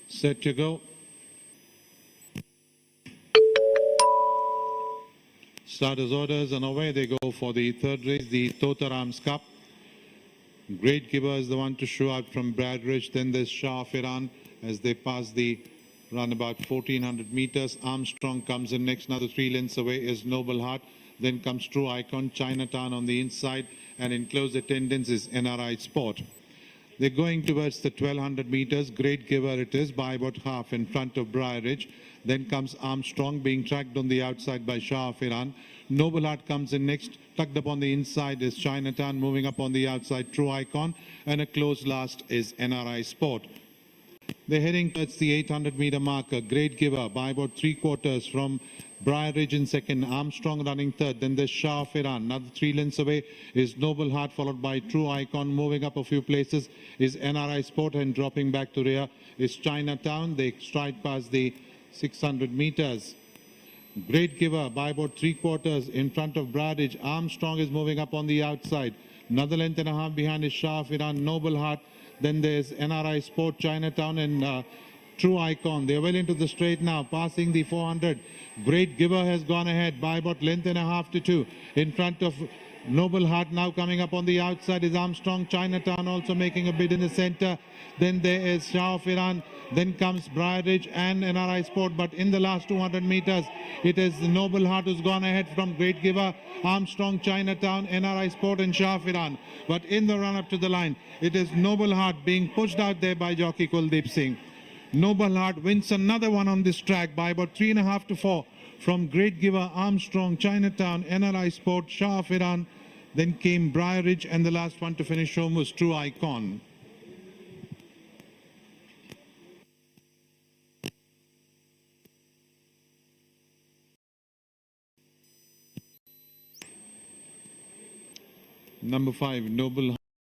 Set to go. Starters orders and away they go for the third race, the Tota Rams Cup. Great Giver is the one to show out from Bradridge. Then there's Shah of Iran as they pass the run about 1400 meters. Armstrong comes in next. Another 3 lengths away is Noble Heart. Then comes True Icon, Chinatown on the inside. And in close attendance is NRI Sport. They're going towards the 1200 meters. Great Giver it is by about half in front of Briar Ridge. Then comes Armstrong being tracked on the outside by Shah of Iran. Noble Heart comes in next. Tucked up on the inside is Chinatown. Moving up on the outside, True Icon. And a close last is NRI Sport. They're heading towards the 800-meter marker. Great Giver by about 3/4 from Briar Ridge in second. Armstrong running third. Then there's Shah of Iran. Another 3 lengths away is Noble Heart, followed by True Icon. Moving up a few places is NRI Sport, and dropping back to rear is Chinatown. They stride past the 600 meters. Great Giver by about 3/4 in front of Briar Ridge. Armstrong is moving up on the outside. Another length and a half behind is Shah of Iran, Noble Heart. Then there's NRI Sport, Chinatown, and True Icon. They're well into the straight now, passing the 400. Great Giver has gone ahead by about length and a half to 2. In front of Noble Heart now coming up on the outside is Armstrong. Chinatown also making a bid in the center. Then there is Shah of Iran. Then comes Briar Ridge and NRI Sport. But in the last 200 meters, it is Noble Heart who's gone ahead from Great Giver, Armstrong, Chinatown, NRI Sport and Shah of Iran. But in the run-up to the line, it is Noble Heart being pushed out there by jockey Kuldeep Singh. Noble Heart wins another one on this track by about 3.5 to 4 from Great Giver, Armstrong, Chinatown, NRI Sport, Shah of Iran. Then came Briar Ridge, and the last one to finish home was True Icon. Number 5, Noble